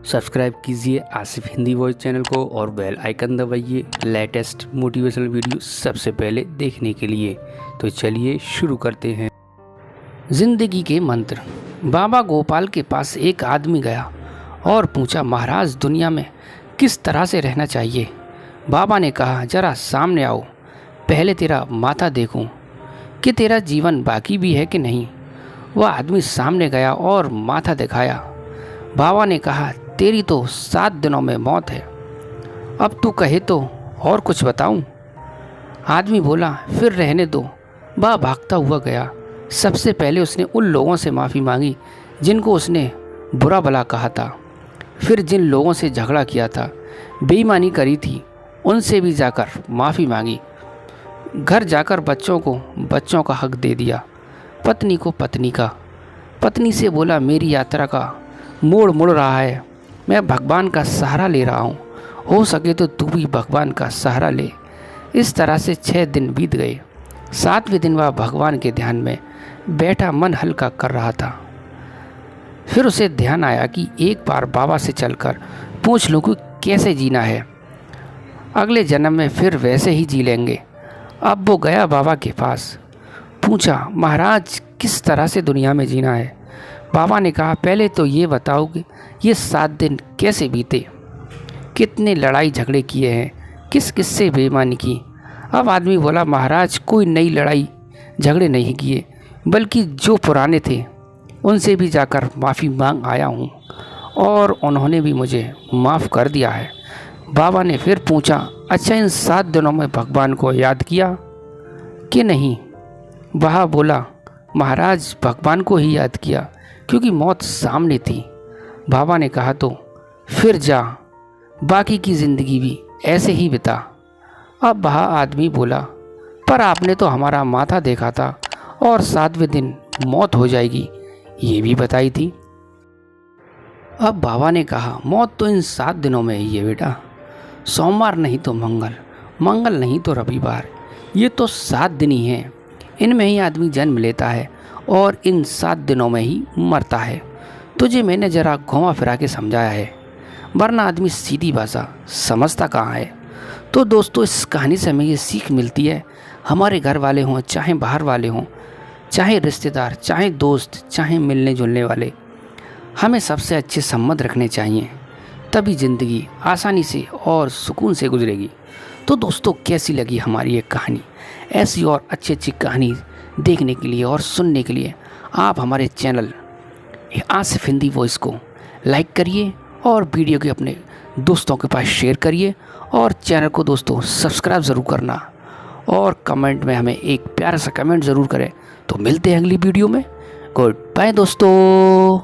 Subscribe कीजिए Asif Hindi voice channel को और बेल आइकन दबाइए लेटेस्ट मोटिवेशनल वीडियो सबसे पहले देखने के लिए। तो चलिए शुरू करते हैं। जिंदगी के मंत्र। बाबा गोपाल के पास एक आदमी गया और पूछा, महाराज दुनिया में किस तरह से रहना चाहिए। बाबा ने कहा, जरा सामने आओ, पहले तेरा माथा देखूं कि तेरा जीवन बाकी भी है कि नहीं। वह आदमी सामने गया और माथा दिखाया। बाबा ने कहा, तेरी तो 7 दिनों में मौत है, अब तू कहे तो और कुछ बताऊं। आदमी बोला, फिर रहने दो। वह भागता हुआ गया। सबसे पहले उसने उन लोगों से माफ़ी मांगी जिनको उसने बुरा भला कहा था। फिर जिन लोगों से झगड़ा किया था, बेईमानी करी थी, उनसे भी जाकर माफ़ी मांगी। घर जाकर बच्चों को बच्चों का हक दे दिया, पत्नी को पत्नी का। पत्नी से बोला, मेरी यात्रा का मोड़ मुड़ रहा है, मैं भगवान का सहारा ले रहा हूँ, हो सके तो तू भी भगवान का सहारा ले। इस तरह से 6 दिन बीत गए। 7वें दिन वह भगवान के ध्यान में बैठा मन हल्का कर रहा था। फिर उसे ध्यान आया कि एक बार बाबा से चलकर पूछ लूँ कि कैसे जीना है, अगले जन्म में फिर वैसे ही जी लेंगे। अब वो गया बाबा के पास, पूछा, महाराज किस तरह से दुनिया में जीना है। बाबा ने कहा, पहले तो ये बताओ कि ये 7 दिन कैसे बीते, कितने लड़ाई झगड़े किए हैं, किस किस से बेईमानी की। अब आदमी बोला, महाराज कोई नई लड़ाई झगड़े नहीं किए, बल्कि जो पुराने थे उनसे भी जाकर माफ़ी मांग आया हूँ और उन्होंने भी मुझे माफ़ कर दिया है। बाबा ने फिर पूछा, अच्छा इन 7 दिनों में भगवान को याद किया कि नहीं। वह बोला, महाराज भगवान को ही याद किया क्योंकि मौत सामने थी। बाबा ने कहा, तो फिर जा, बाकी की ज़िंदगी भी ऐसे ही बिता। अब वह आदमी बोला, पर आपने तो हमारा माथा देखा था और 7वें दिन मौत हो जाएगी ये भी बताई थी। अब बाबा ने कहा, मौत तो इन 7 दिनों में ही है बेटा, सोमवार नहीं तो मंगल, मंगल नहीं तो रविवार, ये तो 7 दिन ही हैं। इनमें ही आदमी जन्म लेता है और इन 7 दिनों में ही मरता है। तुझे मैंने ज़रा घुमा फिरा के समझाया है, वरना आदमी सीधी भाषा समझता कहाँ है। तो दोस्तों, इस कहानी से हमें ये सीख मिलती है, हमारे घर वाले हों चाहे बाहर वाले हों, चाहे रिश्तेदार, चाहे दोस्त, चाहे मिलने जुलने वाले, हमें सबसे अच्छे संबंध रखने चाहिए, तभी ज़िंदगी आसानी से और सुकून से गुजरेगी। तो दोस्तों, कैसी लगी हमारी ये कहानी? ऐसी और अच्छी अच्छी कहानी देखने के लिए और सुनने के लिए आप हमारे चैनल आसिफ हिंदी वॉइस को लाइक करिए और वीडियो के अपने दोस्तों के पास शेयर करिए और चैनल को दोस्तों सब्सक्राइब ज़रूर करना और कमेंट में हमें एक प्यारा सा कमेंट ज़रूर करें। तो मिलते हैं अगली वीडियो में। गुड बाय दोस्तों।